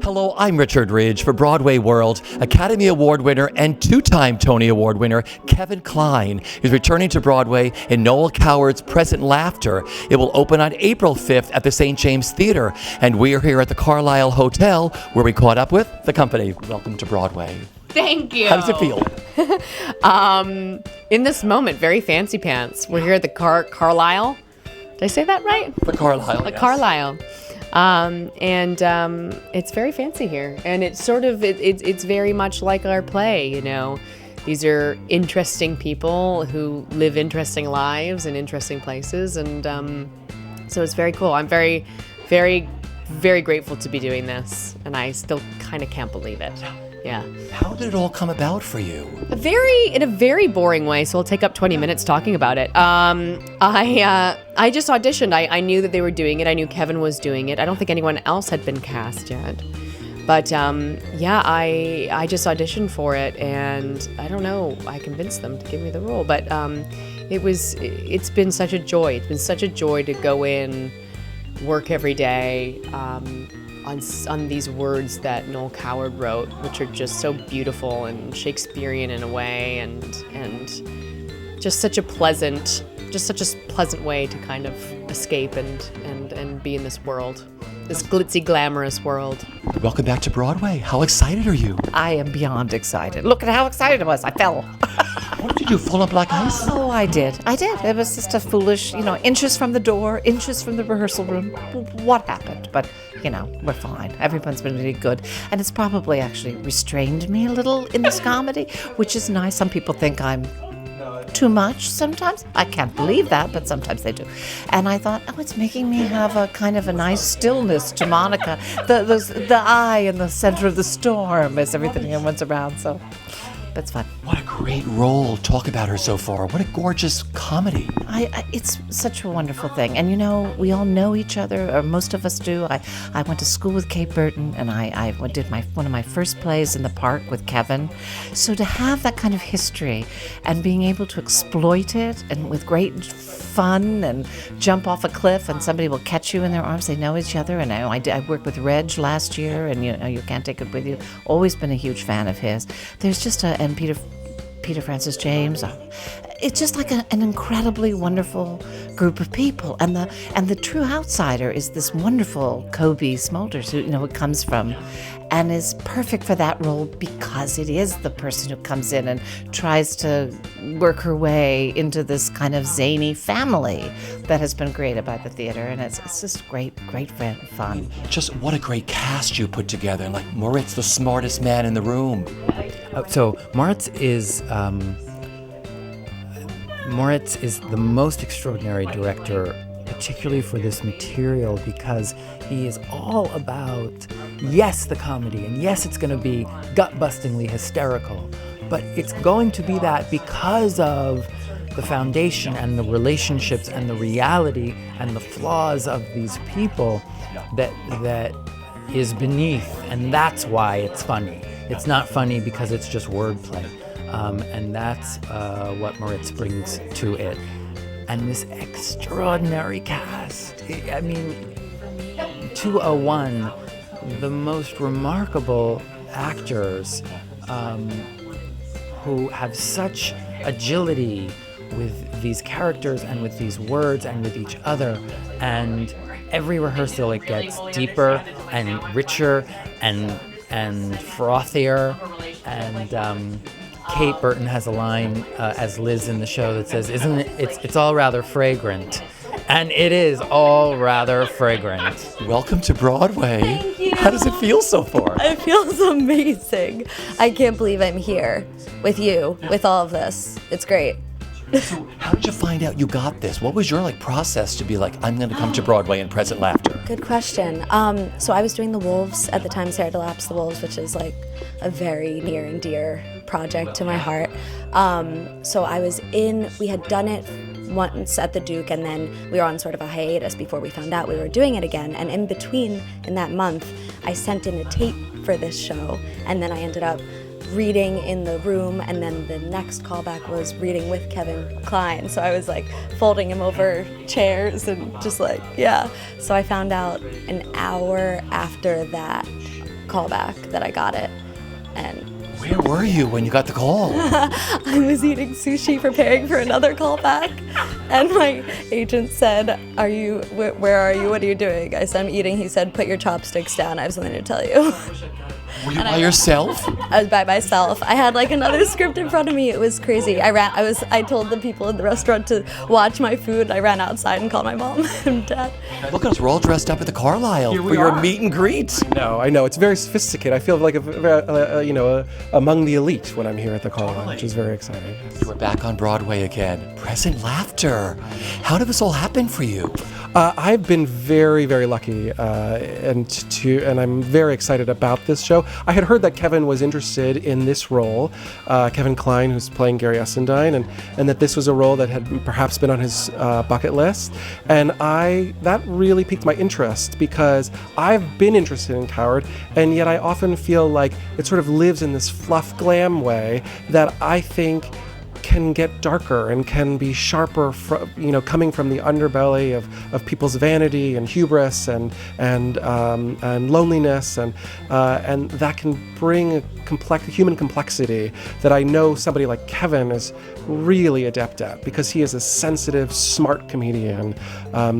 Hello, I'm Richard Ridge for BroadwayWorld. Academy Award winner and two-time Tony Award winner Kevin Kline is returning to Broadway in Noel Coward's Present Laughter. It will open on April 5th at the St. James Theater, and we are here at the Carlisle Hotel where we caught up with the company. Welcome to Broadway. Thank you. How does it feel? In this moment, very fancy pants. We're here at the Carlisle. Did I say that right? The Carlisle. Yes. Carlisle. It's very fancy here, and it's sort of it's very much like our play. You know, these are interesting people who live interesting lives in interesting places, and so it's very cool. I'm very, very, very grateful to be doing this, and I still kind of can't believe it. Yeah. How did it all come about for you? In a very boring way, so I'll take up 20 minutes talking about it. I just auditioned. I knew that they were doing it. I knew Kevin was doing it. I don't think anyone else had been cast yet. But I just auditioned for it, and I don't know, I convinced them to give me the role. But it's been such a joy. It's been such a joy to go in, work every day, on these words that Noel Coward wrote, which are just so beautiful and Shakespearean in a way, and just such a pleasant way to kind of escape and be in this world, this glitzy, glamorous world. Welcome back to Broadway. How excited are you? I am beyond excited. Look at how excited I was. I fell. What did you do? Fall on black ice? Oh, I did. It was just a foolish, inches from the door, inches from the rehearsal room. What happened? But, we're fine. Everyone's been really good. And it's probably actually restrained me a little in this comedy, which is nice. Some people think I'm too much sometimes. I can't believe that, but sometimes they do. And I thought, it's making me have a kind of a nice stillness to Monica. The eye in the center of the storm as everything runs around. So that's fun. What a great role. Talk about her so far. What a gorgeous comedy. It's such a wonderful thing. And we all know each other, or most of us do. I went to school with Kate Burton, and I did one of my first plays in the park with Kevin. So to have that kind of history and being able to exploit it and with great fun and jump off a cliff and somebody will catch you in their arms, they know each other. And I worked with Reg last year, and you can't take it with you. Always been a huge fan of his. There's just and Peter Francis James. It's just like an incredibly wonderful group of people, and the true outsider is this wonderful Kobe Smulders, who it comes from, and is perfect for that role because it is the person who comes in and tries to work her way into this kind of zany family that has been created by the theater, and it's just great fun. Just what a great cast you put together, like Moritz, the smartest man in the room. So Moritz is the most extraordinary director, particularly for this material, because he is all about, yes, the comedy, and yes, it's going to be gut-bustingly hysterical, but it's going to be that because of the foundation and the relationships and the reality and the flaws of these people that is beneath, and that's why it's funny. It's not funny because it's just wordplay. And that's what Moritz brings to it. And this extraordinary cast. 201, the most remarkable actors who have such agility with these characters and with these words and with each other. And every rehearsal it gets deeper and richer and frothier. And Kate Burton has a line as Liz in the show that says, "Isn't it? It's all rather fragrant," and it is all rather fragrant. Welcome to Broadway. Thank you. How does it feel so far? It feels amazing. I can't believe I'm here with you, with all of this. It's great. So how did you find out you got this? What was your process to be like, I'm going to come to Broadway in Present Laughter? Good question. So I was doing The Wolves at the time, Sarah DeLap's The Wolves, which is like a very near and dear project to my heart. So we had done it once at the Duke, and then we were on sort of a hiatus before we found out we were doing it again. And in between, in that month, I sent in a tape for this show, and then I ended up reading in the room, and then the next callback was reading with Kevin Kline. So I was like folding him over chairs and just like, yeah. So I found out an hour after that call back that I got it. And Where were you when you got the call? I was eating sushi preparing for another callback, and my agent said, where are you? What are you doing? I said, I'm eating. He said, put your chopsticks down. I have something to tell you. Were you by yourself? I was by myself. I had like another script in front of me. It was crazy. I told the people in the restaurant to watch my food. I ran outside and called my mom and dad. Look at us, we're all dressed up at the Carlisle for your meet and greet. I know. It's very sophisticated. I feel like among the elite when I'm here at the Carlisle, which is very exciting. We're back on Broadway again. Present laughter. How did this all happen for you? I've been very, very lucky, and I'm very excited about this show. I had heard that Kevin was interested in this role, Kevin Kline, who's playing Gary Essendine, and that this was a role that had perhaps been on his bucket list. And that really piqued my interest because I've been interested in Coward, and yet I often feel like it sort of lives in this fluff glam way that I think can get darker and can be sharper, coming from the underbelly of people's vanity and hubris and loneliness, and that can bring a human complexity that I know somebody like Kevin is really adept at, because he is a sensitive, smart comedian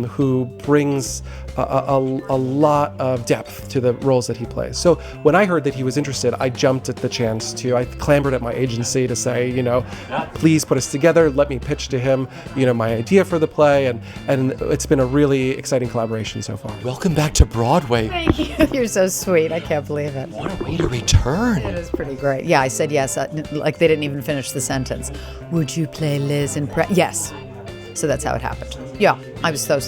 who brings a lot of depth to the roles that he plays. So when I heard that he was interested, I jumped at the chance I clambered at my agency to say, please put us together, let me pitch to him, my idea for the play, and it's been a really exciting collaboration so far. Welcome back to Broadway. Thank you. You're so sweet. I can't believe it. What a way to return. It was pretty great. Yeah, I said yes. Like they didn't even finish the sentence. Would you play Liz in Yes. So that's how it happened. Yeah, I was so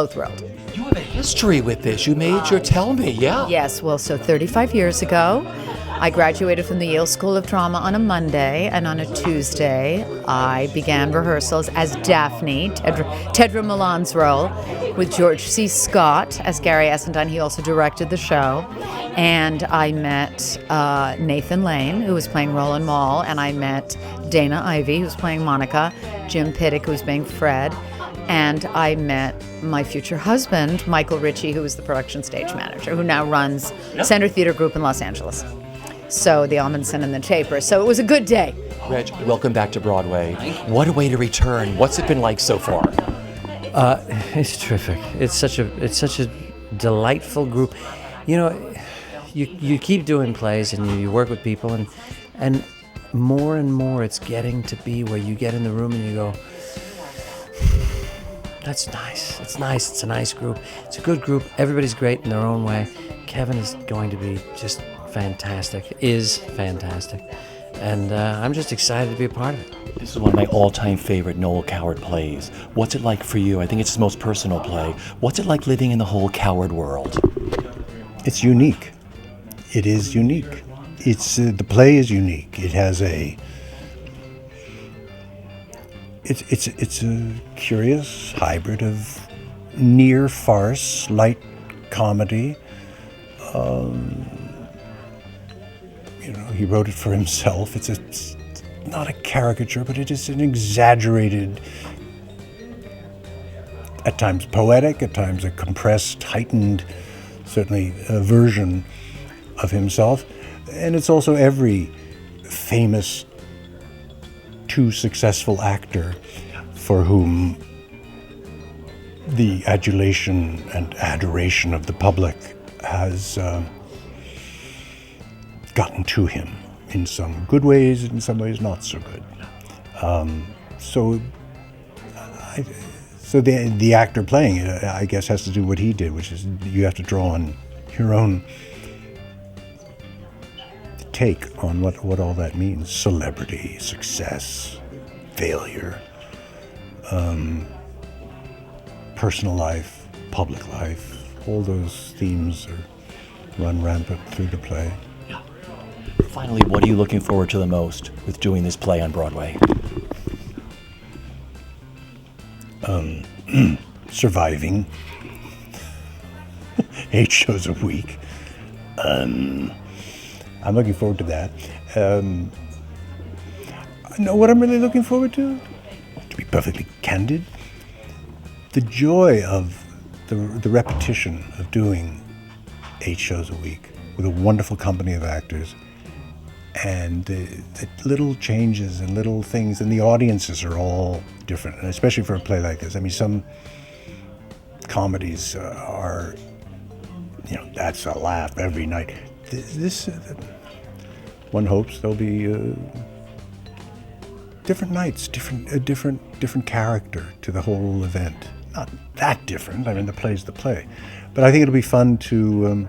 thrilled. You have a history with this. You made your tell me, yeah? Yes, well, so 35 years ago, I graduated from the Yale School of Drama on a Monday, and on a Tuesday, I began rehearsals as Daphne, Tedra Milan's role, with George C. Scott as Gary Essendine. He also directed the show. And I met Nathan Lane, who was playing Roland Mall, and I met Dana Ivey, who was playing Monica, Jim Pittick, who was playing Fred, and I met my future husband, Michael Ritchie, who was the production stage manager, who now runs Center Theater Group in Los Angeles. So the Amundsen and the Taper. So it was a good day. Reg, welcome back to Broadway. What a way to return. What's it been like so far? It's terrific. It's such a delightful group. You keep doing plays and you work with people and more it's getting to be where you get in the room and you go, that's nice. It's nice. It's a nice group. It's a good group. Everybody's great in their own way. Kevin is going to be just fantastic. And I'm just excited to be a part of it. This is one of my all-time favorite Noel Coward plays. What's it like for you? I think it's his most personal play. What's it like living in the whole Coward world? It's unique. It is unique. The play is unique. It has It's a curious hybrid of near farce, light comedy. He wrote it for himself. It's not a caricature, but it is an exaggerated, at times poetic, at times a compressed, heightened, certainly a version of himself. And it's also every famous, too successful actor for whom the adulation and adoration of the public has gotten to him in some good ways, in some ways not so good. So the actor playing it, I guess, has to do what he did, which is you have to draw on your own take on what all that means. Celebrity, success, failure, personal life, public life, all those themes run rampant through the play. Finally, what are you looking forward to the most with doing this play on Broadway? Surviving 8 shows a week. I'm looking forward to that. What I'm really looking forward to be perfectly candid, the joy of the repetition of doing 8 shows a week with a wonderful company of actors. And the little changes and little things, and the audiences are all different, and especially for a play like this. I mean, some comedies are, that's a laugh every night. This one hopes there'll be different nights, different character to the whole event. Not that different. I mean, the play's the play, but I think it'll be fun to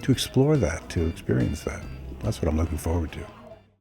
explore that, to experience that. That's what I'm looking forward to.